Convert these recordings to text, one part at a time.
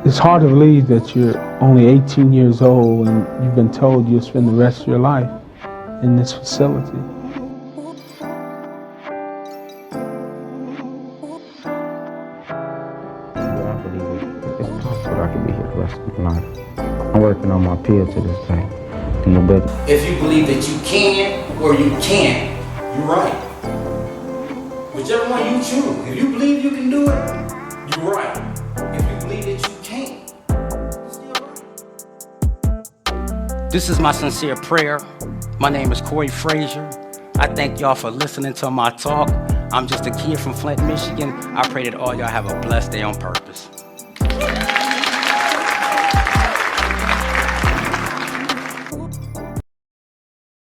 It's hard to believe that you're only 18 years old and you've been told you'll spend the rest of your life in this facility. Yeah, I believe it's possible that I could be here the rest of my life. I'm working on my appeal to this day. If you believe that you can or you can't, you're right. Whichever one you choose. If you believe you can do it, you're right. If you believe that you can't, you're still right. This is my sincere prayer. My name is Corey Frazier. I thank y'all for listening to my talk. I'm just a kid from Flint, Michigan. I pray that all y'all have a blessed day on purpose.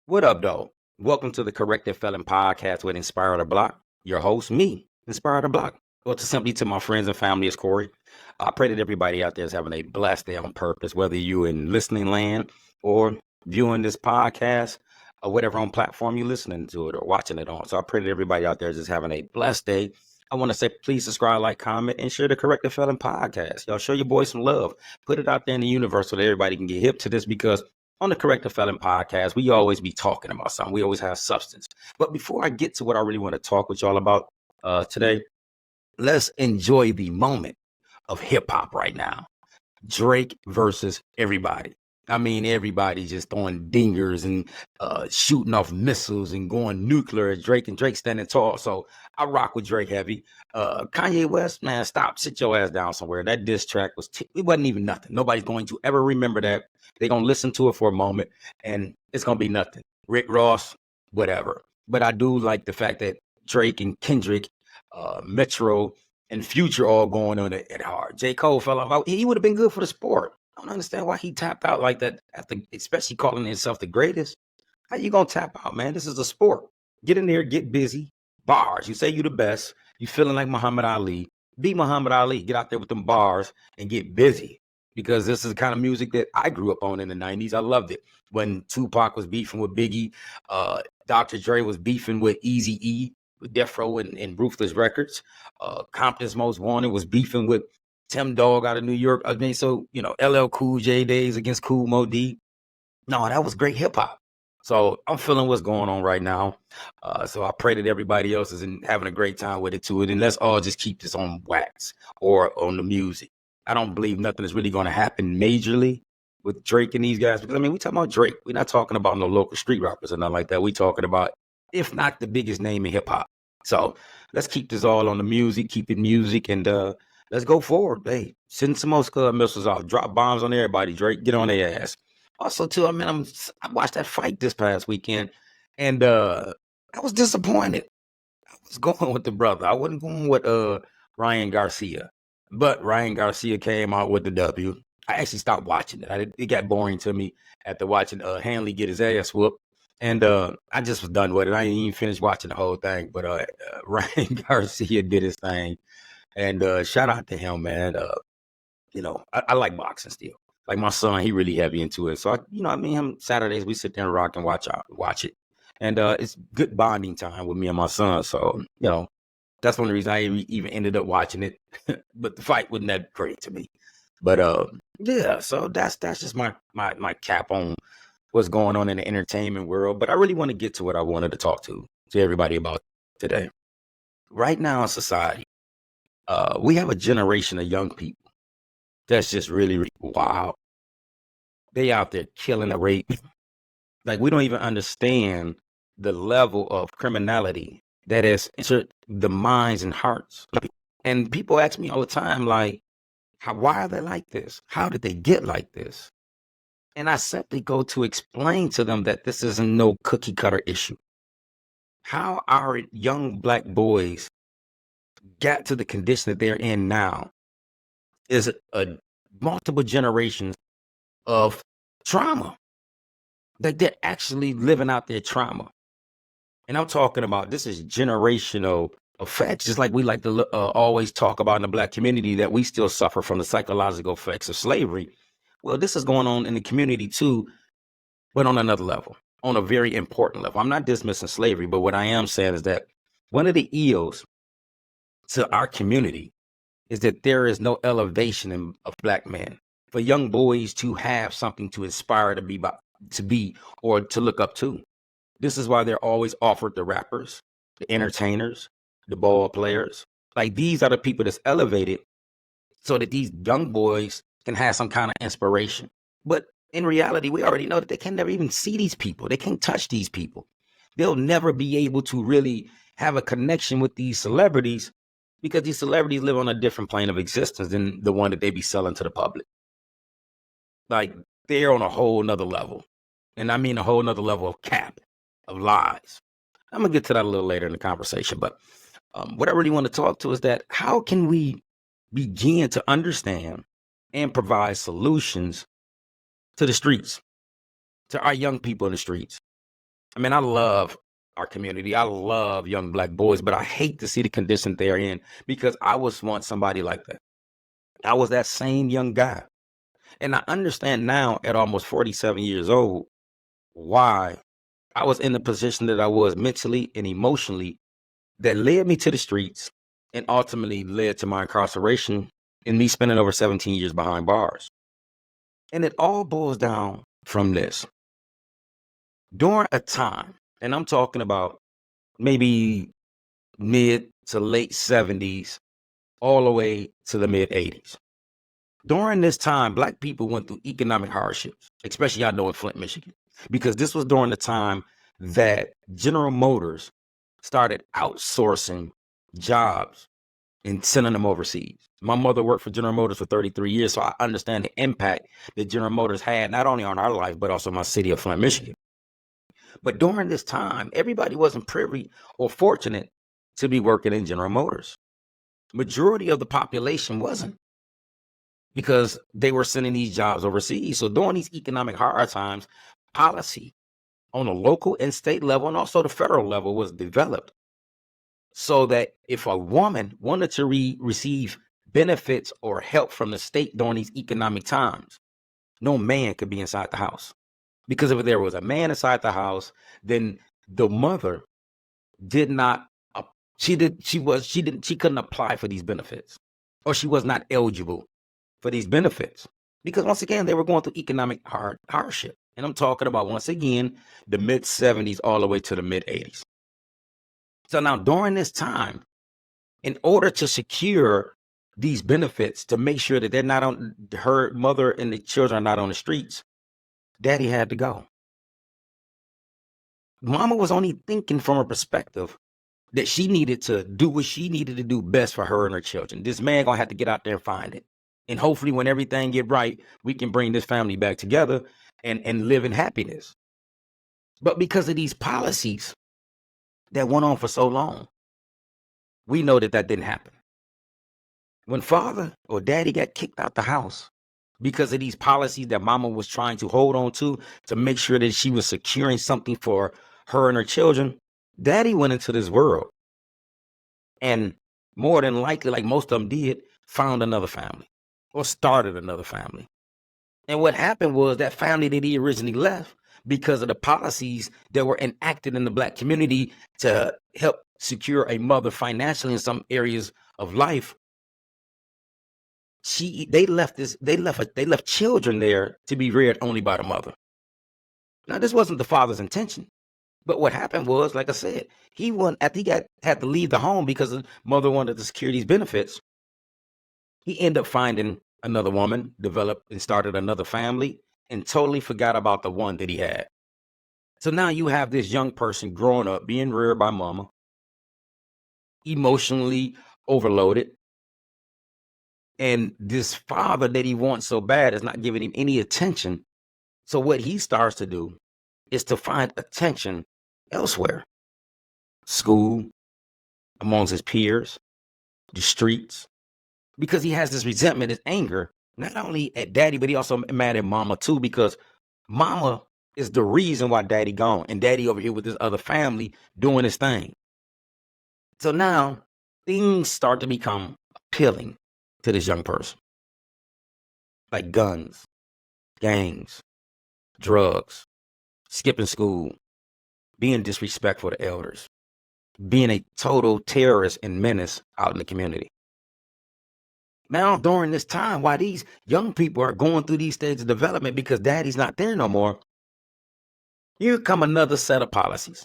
What up, though? Welcome to the Corrected Felon Podcast with Inspire the Block. Your host, me, Inspire the Block. Well, to simply to my friends and family, it's Corey. I pray that everybody out there is having a blessed day on purpose, whether you're in listening land or viewing this podcast or whatever on platform you're listening to it or watching it on. So I pray that everybody out there is just having a blessed day. I want to say, please subscribe, like, comment, and share the Corrected Felon Podcast. Y'all show your boys some love. Put it out there in the universe so that everybody can get hip to this, because on the Corrected Felon Podcast, we always be talking about something. We always have substance. But before I get to what I really want to talk with y'all about today, let's enjoy the moment of hip hop right now. Drake versus everybody. I mean, everybody just throwing dingers and shooting off missiles and going nuclear. Drake standing tall. So I rock with Drake heavy. Kanye West, man, stop. Sit your ass down somewhere. That diss track it wasn't even nothing. Nobody's going to ever remember that. They're going to listen to it for a moment and it's going to be nothing. Rick Ross, whatever. But I do like the fact that Drake and Kendrick, Metro, and Future all going on it hard. J. Cole fell off. He would have been good for the sport. I don't understand why he tapped out like that, after, especially calling himself the greatest. How you gonna tap out, man? This is a sport. Get in there, get busy. Bars. You say you the best. You feeling like Muhammad Ali. Be Muhammad Ali. Get out there with them bars and get busy. Because this is the kind of music that I grew up on in the 90s. I loved it. When Tupac was beefing with Biggie, Dr. Dre was beefing with Eazy-E, with Death Row and Ruthless Records. Compton's Most Wanted was beefing with Tim Dog out of New York. I mean, so, LL Cool J days against Cool Mo D. No, that was great hip hop. So I'm feeling what's going on right now. So I pray that everybody else is having a great time with it too. And let's all just keep this on wax or on the music. I don't believe nothing is really going to happen majorly with Drake and these guys. Because, I mean, we talking about Drake. We're not talking about no local street rappers or nothing like that. We talking about, if not the biggest name in hip hop. So let's keep this all on the music, keep it music, and let's go forward. Hey, send some more Scud missiles out. Drop bombs on everybody, Drake. Get on their ass. Also, too, I mean, I watched that fight this past weekend, and I was disappointed. I was going with the brother. I wasn't going with Ryan Garcia. But Ryan Garcia came out with the W. I actually stopped watching it. It got boring to me after watching Hanley get his ass whooped. And I just was done with it. I didn't even finish watching the whole thing. But Ryan Garcia did his thing. And shout out to him, man. I like boxing still. Like my son, he really heavy into it. So, I mean, him Saturdays, we sit there and rock and watch it. And it's good bonding time with me and my son. So, that's one of the reasons I even ended up watching it. But the fight wasn't that great to me. But yeah, so that's just my cap on what's going on in the entertainment world. But I really want to get to what I wanted to talk to everybody about today. Right now in society, we have a generation of young people that's just really, really wild. They out there killing the rape. Like, we don't even understand the level of criminality that has entered the minds and hearts. And people ask me all the time, like, why are they like this? How did they get like this? And I simply go to explain to them that this isn't no cookie cutter issue. How our young black boys got to the condition that they're in now is a multiple generations of trauma. Like, they're actually living out their trauma. And I'm talking about, this is generational effects, just like we like to always talk about in the black community, that we still suffer from the psychological effects of slavery. Well, this is going on in the community too, but on another level, on a very important level. I'm not dismissing slavery, but what I am saying is that one of the ills to our community is that there is no elevation of black men. For young boys to have something to inspire to be or to look up to. This is why they're always offered the rappers, the entertainers, the ball players. Like these are the people that's elevated so that these young boys can have some kind of inspiration. But in reality, we already know that they can never even see these people. They can't touch these people. They'll never be able to really have a connection with these celebrities because these celebrities live on a different plane of existence than the one that they be selling to the public. Like they're on a whole nother level. And I mean a whole nother level of cap, of lies. I'm going to get to that a little later in the conversation. But what I really want to talk to is that how can we begin to understand and provide solutions to the streets, to our young people in the streets? I mean, I love our community. I love young black boys, but I hate to see the condition they're in because I was once somebody like that. I was that same young guy. And I understand now at almost 47 years old why I was in the position that I was mentally and emotionally that led me to the streets and ultimately led to my incarceration and me spending over 17 years behind bars. And it all boils down from this. During a time, and I'm talking about maybe mid to late 70s, all the way to the mid 80s. During this time, black people went through economic hardships, especially I know in Flint, Michigan, because this was during the time that General Motors started outsourcing jobs and sending them overseas. My mother worked for General Motors for 33 years, so I understand the impact that General Motors had, not only on our life, but also my city of Flint, Michigan. But during this time, everybody wasn't privy or fortunate to be working in General Motors. Majority of the population wasn't because they were sending these jobs overseas. So during these economic hard times, policy on a local and state level and also the federal level was developed so that if a woman wanted to receive benefits or help from the state during these economic times, no man could be inside the house. Because if there was a man inside the house, then the mother did not, she couldn't apply for these benefits, or she was not eligible for these benefits. Because once again, they were going through economic hardship. And I'm talking about, once again, the mid 70s all the way to the mid 80s. So now during this time, in order to secure these benefits, to make sure that they're not on, her mother and the children are not on the streets, daddy had to go. Mama was only thinking from a perspective that she needed to do what she needed to do best for her and her children. This man gonna have to get out there and find it. And hopefully when everything get right, we can bring this family back together and live in happiness. But because of these policies that went on for so long, we know that didn't happen. When father or daddy got kicked out the house because of these policies that mama was trying to hold on to make sure that she was securing something for her and her children, daddy went into this world and more than likely, like most of them did, found another family or started another family. And what happened was that family that he originally left, because of the policies that were enacted in the black community to help secure a mother financially in some areas of life, they left children there to be reared only by the mother. Now, this wasn't the father's intention, but what happened was, like I said, after he had to leave the home because the mother wanted to secure these benefits, he ended up finding another woman, developed and started another family, and totally forgot about the one that he had. So now you have this young person growing up, being reared by mama, emotionally overloaded, and this father that he wants so bad is not giving him any attention. So what he starts to do is to find attention elsewhere. School, amongst his peers, the streets, because he has this resentment, this anger, not only at daddy, but he also mad at mama too, because mama is the reason why daddy gone and daddy over here with this other family doing his thing. So now things start to become appealing to this young person, like guns, gangs, drugs, skipping school, being disrespectful to elders, being a total terrorist and menace out in the community. Now, during this time, while these young people are going through these stages of development because daddy's not there no more, here come another set of policies.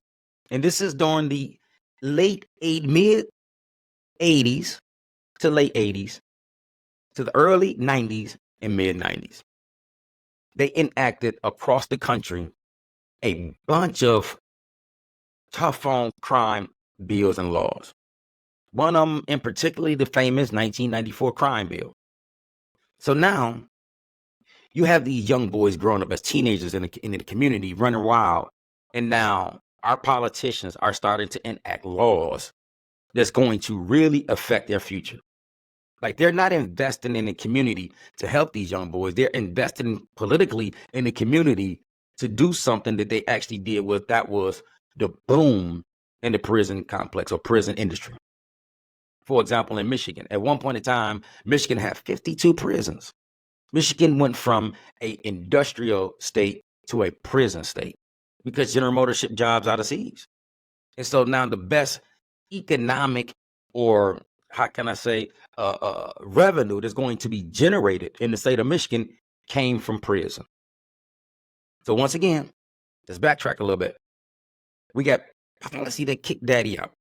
And this is during the mid 80s to late 80s to the early 90s and mid 90s. They enacted across the country a bunch of tough on crime bills and laws. One of them in particularly the famous 1994 crime bill. So now you have these young boys growing up as teenagers in the community running wild. And now our politicians are starting to enact laws that's going to really affect their future. Like, they're not investing in the community to help these young boys. They're investing politically in the community to do something that they actually did was the boom in the prison complex or prison industry. For example, in Michigan, at one point in time, Michigan had 52 prisons. Michigan went from an industrial state to a prison state because General Motors shipped jobs out of seas. And so now the best economic, or how can I say, revenue that's going to be generated in the state of Michigan came from prison. So once again, let's backtrack a little bit. We got policy that kicked daddy out.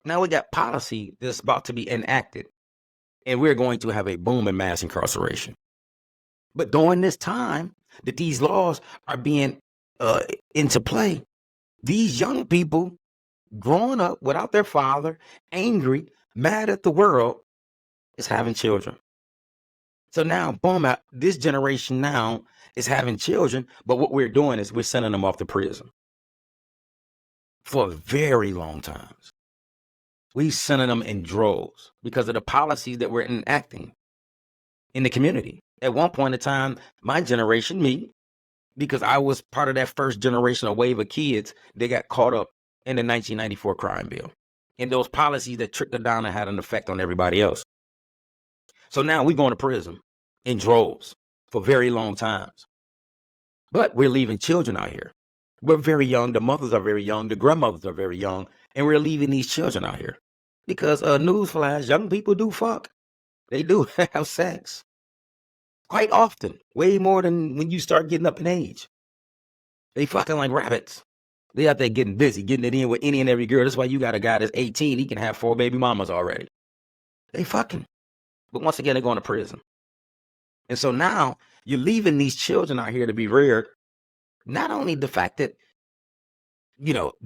Now we got policy that's about to be enacted, and we're going to have a boom in mass incarceration. But during this time that these laws are being into play, these young people growing up without their father, angry, mad at the world, is having children. So now, boom, this generation now is having children, but what we're doing is we're sending them off to prison for very long times. We sending them in droves because of the policies that we're enacting in the community. At one point in time, my generation, me, because I was part of that first generation, a wave of kids, they got caught up in the 1994 crime bill and those policies that trickled down and had an effect on everybody else. So now we're going to prison in droves for very long times. But we're leaving children out here. We're very young. The mothers are very young. The grandmothers are very young. And we're leaving these children out here. Because, newsflash, young people do fuck. They do have sex. Quite often. Way more than when you start getting up in age. They fucking like rabbits. They out there getting busy, getting it in with any and every girl. That's why you got a guy that's 18. He can have 4 baby mamas already. They fucking. But once again, they're going to prison. And so now you're leaving these children out here to be reared. Not only the fact that,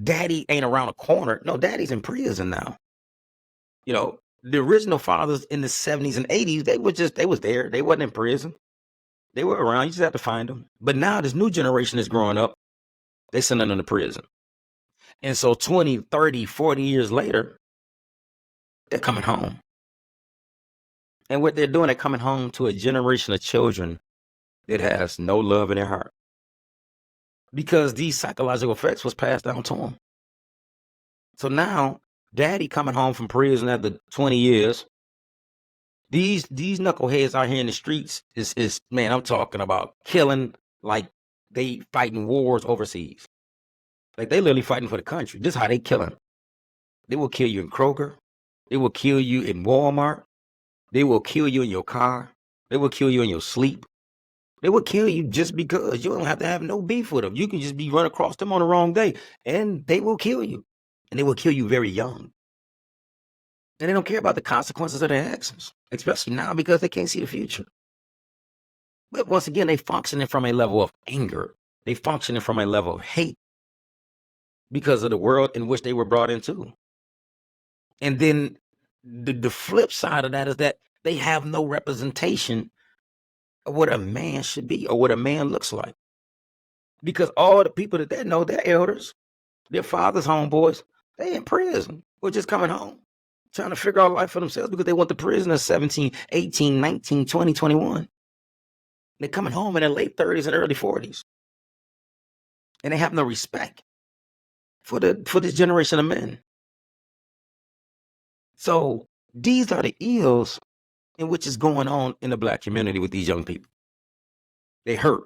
daddy ain't around the corner. No, daddy's in prison now. The original fathers in the 70s and 80s, they was there. They wasn't in prison. They were around. You just have to find them. But now this new generation is growing up. They sending them to prison. And so 20, 30, 40 years later, they're coming home. And what they're doing, they're coming home to a generation of children that has no love in their heart. Because these psychological effects was passed down to them. So now, daddy coming home from prison after 20 years, these knuckleheads out here in the streets is man, I'm talking about killing like they fighting wars overseas. Like they literally fighting for the country. This is how they killing. They will kill you in Kroger. They will kill you in Walmart. They will kill you in your car. They will kill you in your sleep. They will kill you just because you don't have to have no beef with them. You can just be run across them on the wrong day and they will kill you. And they will kill you very young. And they don't care about the consequences of their actions, especially now because they can't see the future. But once again, they functioning from a level of anger. They functioning from a level of hate because of the world in which they were brought into. And then the flip side of that is that they have no representation of what a man should be or what a man looks like. Because all the people that they know, their elders, their fathers, homeboys, they in prison or just coming home, trying to figure out life for themselves because they went to prison at 17, 18, 19, 20, 21. They're coming home in their late 30s and early 40s. And they have no respect for this generation of men. So these are the ills in which is going on in the black community with these young people. They hurt.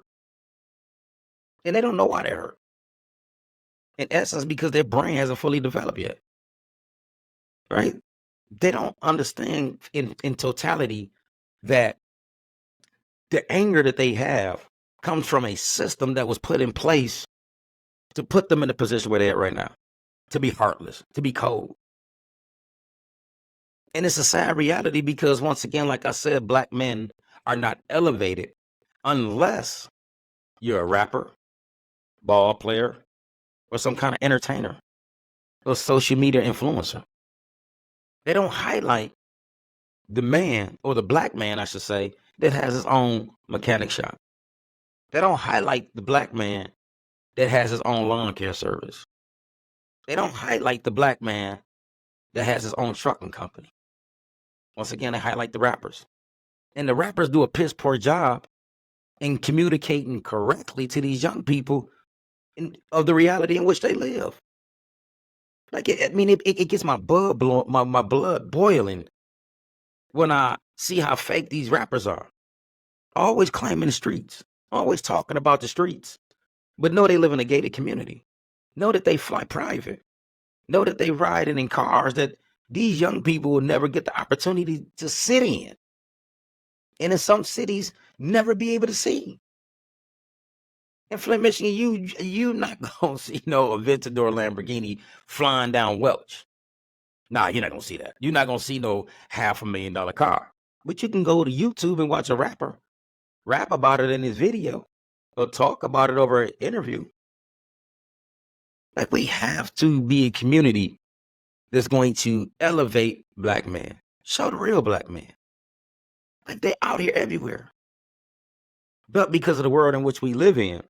And they don't know why they hurt. In essence, because their brain hasn't fully developed yet. Right? They don't understand in totality that the anger that they have comes from a system that was put in place to put them in the position where they're at right now, to be heartless, to be cold. And it's a sad reality because, once again, like I said, black men are not elevated unless you're a rapper, ball player, or some kind of entertainer or social media influencer. They don't highlight the man, or the black man, I should say, that has his own mechanic shop. They don't highlight the black man that has his own lawn care service. They don't highlight the black man that has his own trucking company. Once again, they highlight the rappers. And the rappers do a piss poor job in communicating correctly to these young people of the reality in which they live. Like, it gets my blood boiling when I see how fake these rappers are. Always claiming the streets, always talking about the streets, but know they live in a gated community. Know that they fly private. Know that they riding in cars that these young people will never get the opportunity to sit in. And in some cities, never be able to see. In Flint, Michigan, you not gonna see no Aventador Lamborghini flying down Welch. Nah, you're not gonna see that. You're not gonna see no $500,000 car. But you can go to YouTube and watch a rapper rap about it in his video or talk about it over an interview. Like, we have to be a community that's going to elevate black men. Show the real black man. Like, they're out here everywhere. But because of the world in which we live in,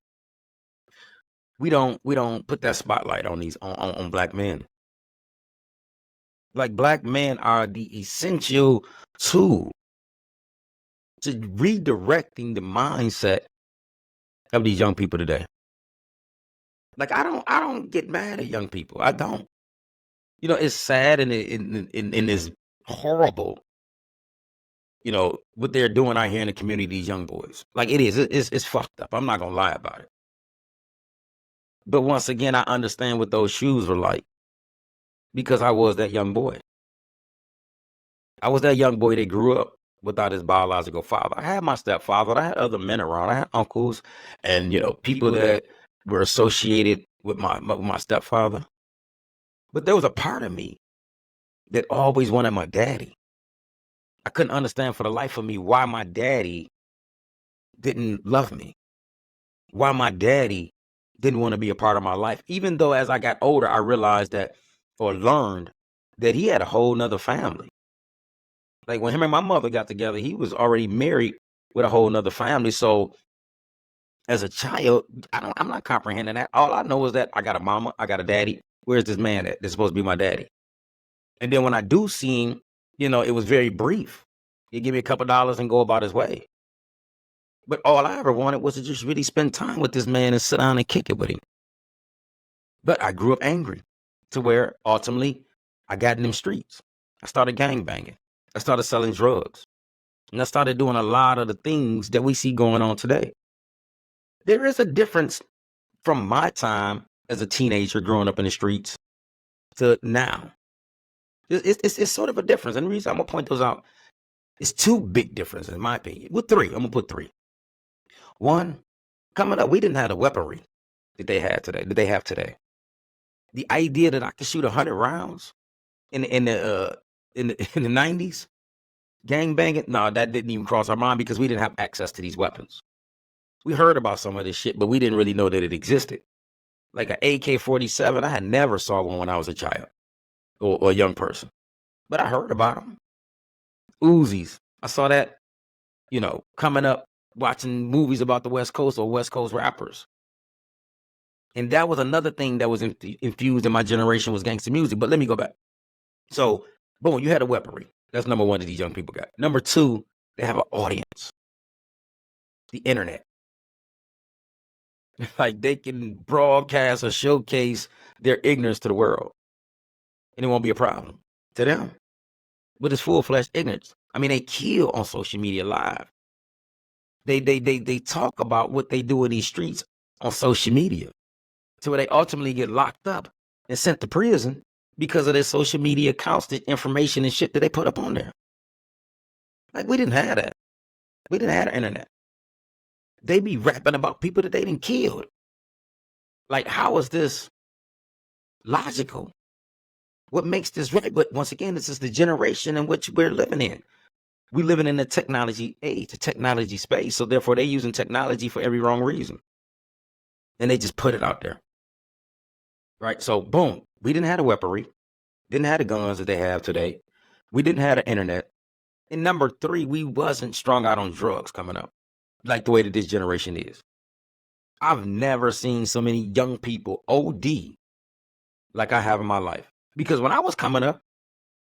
we don't put that spotlight on these on black men. Like, black men are the essential tool to redirecting the mindset of these young people today. Like, I don't get mad at young people. I don't. You know, it's sad and it's horrible, you know, what they're doing out here in the community, these young boys. Like, it is. It's fucked up. I'm not going to lie about it. But once again, I understand what those shoes were like because I was that young boy. I was that young boy that grew up without his biological father. I had my stepfather. I had other men around. I had uncles and, you know, people that were associated with my stepfather. But there was a part of me that always wanted my daddy. I couldn't understand for the life of me why my daddy didn't love me, why my daddy didn't want to be a part of my life. Even though as I got older, I realized that, or learned that he had a whole nother family. Like, when him and my mother got together, he was already married with a whole nother family. So as a child, I'm not comprehending that. All I know is that I got a mama, I got a daddy. Where's this man at? That's supposed to be my daddy. And then when I do see him, you know, it was very brief. He'd give me a couple dollars and go about his way. But all I ever wanted was to just really spend time with this man and sit down and kick it with him. But I grew up angry to where ultimately I got in them streets. I started gangbanging. I started selling drugs. And I started doing a lot of the things that we see going on today. There is a difference from my time as a teenager growing up in the streets to now. It's sort of a difference. And the reason I'm going to point those out, it's two big differences in my opinion. Well, three. I'm going to put three. One, coming up, we didn't have the weaponry that they have today. The idea that I could shoot 100 rounds in the 90s, gangbanging, no, that didn't even cross our mind because we didn't have access to these weapons. We heard about some of this shit, but we didn't really know that it existed. Like an AK-47, I had never saw one when I was a child or a young person, but I heard about them. Uzis, I saw that, you know, coming up, watching movies about the West Coast or West Coast rappers. And that was another thing that was infused in my generation was gangster music. But let me go back. So, boom, you had a weaponry. That's number one that these young people got. Number two, they have an audience. The internet. Like, they can broadcast or showcase their ignorance to the world. And it won't be a problem to them. But it's full-fledged ignorance. I mean, they kill on social media live. They talk about what they do in these streets on social media. To where they ultimately get locked up and sent to prison because of their social media accounts, the information and shit that they put up on there. Like, we didn't have that. We didn't have the internet. They be rapping about people that they didn't killed. Like, how is this logical? What makes this right? But once again, this is the generation in which we're living in. We're living in the technology age, the technology space. So therefore, they're using technology for every wrong reason. And they just put it out there. Right? So, boom. We didn't have the weaponry. Didn't have the guns that they have today. We didn't have the internet. And number 3, we wasn't strung out on drugs coming up. Like the way that this generation is. I've never seen so many young people OD like I have in my life. Because when I was coming up,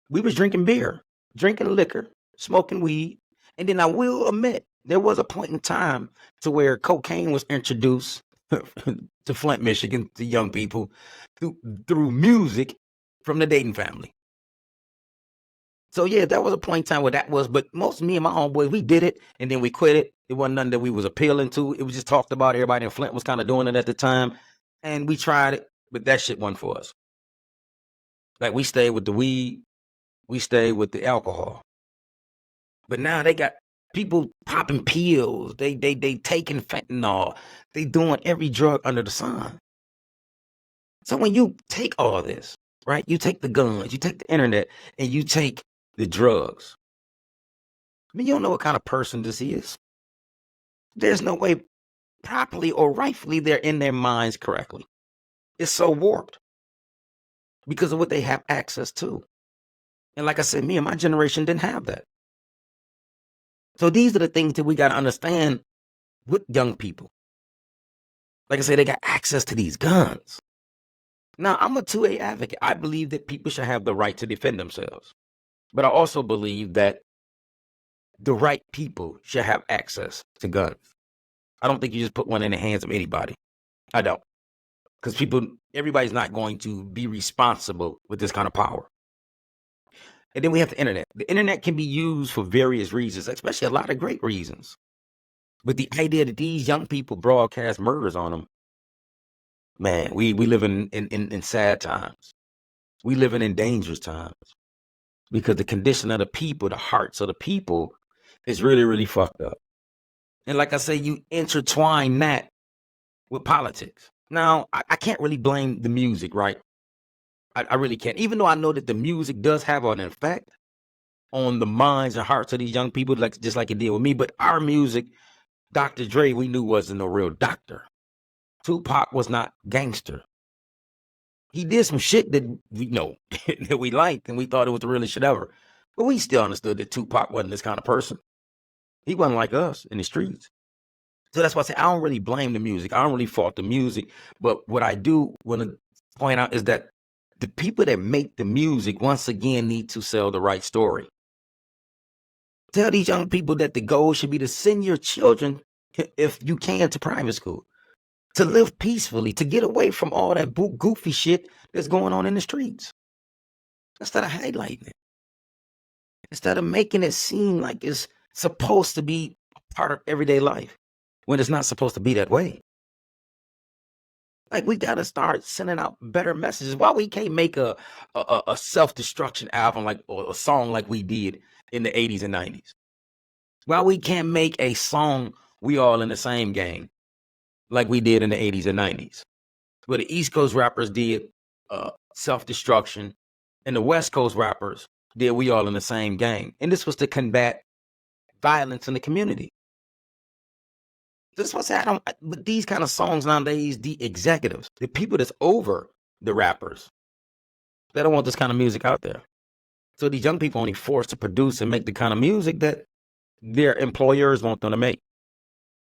we was drinking beer, drinking liquor, smoking weed. And then I will admit, there was a point in time to where cocaine was introduced to Flint, Michigan, to young people through music from the Dayton family. So yeah, that was a point in time where that was, but most of me and my homeboys, we did it and then we quit it. It wasn't nothing that we was appealing to. It was just talked about. Everybody in Flint was kind of doing it at the time. And we tried it, but that shit wasn't for us. Like, we stayed with the weed, we stayed with the alcohol. But now they got people popping pills, they taking fentanyl, they doing every drug under the sun. So when you take all this, right, you take the guns, you take the internet, and you take the drugs, I mean, you don't know what kind of person this is. There's no way properly or rightfully they're in their minds correctly. It's so warped because of what they have access to. And like I said, me and my generation didn't have that. So these are the things that we got to understand with young people. Like I said, they got access to these guns. Now, I'm a 2A advocate. I believe that people should have the right to defend themselves. But I also believe that the right people should have access to guns. I don't think you just put one in the hands of anybody. I don't. Because everybody's not going to be responsible with this kind of power. And then we have the internet. The internet can be used for various reasons, especially a lot of great reasons. But the idea that these young people broadcast murders on them, man, we live in sad times. We live in dangerous times. Because the condition of the people, the hearts of the people, is really, really fucked up. And like I say, you intertwine that with politics. Now, I can't really blame the music, right? I really can't. Even though I know that the music does have an effect on the minds and hearts of these young people, just like it did with me. But our music, Dr. Dre, we knew wasn't no real doctor. Tupac was not gangster. He did some shit that we know that we liked and we thought it was the realest shit ever. But we still understood that Tupac wasn't this kind of person. He wasn't like us in the streets. So that's why I say I don't really blame the music. I don't really fault the music. But what I do want to point out is that the people that make the music, once again, need to sell the right story. Tell these young people that the goal should be to send your children, if you can, to private school. To live peacefully, to get away from all that goofy shit that's going on in the streets. Instead of highlighting it. Instead of making it seem like it's supposed to be a part of everyday life. When it's not supposed to be that way. Like, we got to start sending out better messages. Why we can't make a self-destruction album or a song like we did in the 80s and 90s? Why we can't make a song, We All in the Same Game, like we did in the 80s and 90s? Where the East Coast rappers did self-destruction, and the West Coast rappers did We All in the Same Game. And this was to combat violence in the community. That's what I say. But these kind of songs nowadays, the executives, the people that's over the rappers, they don't want this kind of music out there. So these young people only forced to produce and make the kind of music that their employers want them to make.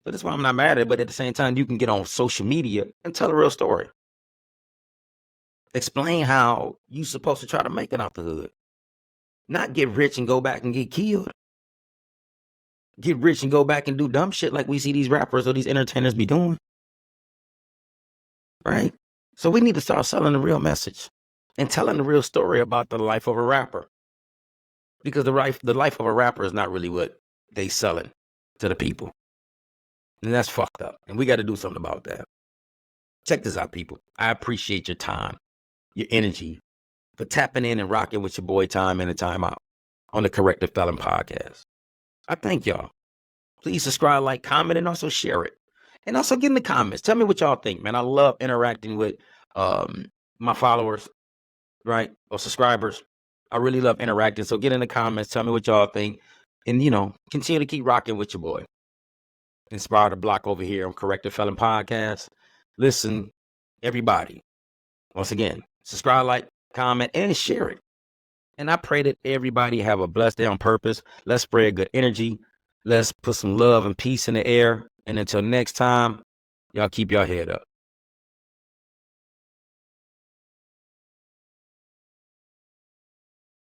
So that's why I'm not mad at it. But at the same time, you can get on social media and tell a real story. Explain how you're supposed to try to make it out the hood. Not get rich and go back and get killed. Get rich and go back and do dumb shit like we see these rappers or these entertainers be doing. Right? So we need to start selling the real message and telling the real story about the life of a rapper. Because the life of a rapper is not really what they selling to the people. And that's fucked up. And we got to do something about that. Check this out, people. I appreciate your time, your energy, for tapping in and rocking with your boy time in and time out on the Corrective Felon Podcast. I thank y'all. Please subscribe, like, comment, and also share it. And also get in the comments. Tell me what y'all think, man. I love interacting with my followers, right? Or subscribers. I really love interacting. So get in the comments. Tell me what y'all think. And, continue to keep rocking with your boy. Inspire the Block over here on Corrective Felon Podcast. Listen, everybody. Once again, subscribe, like, comment, and share it. And I pray that everybody have a blessed day on purpose. Let's spread good energy. Let's put some love and peace in the air. And until next time, y'all keep your head up.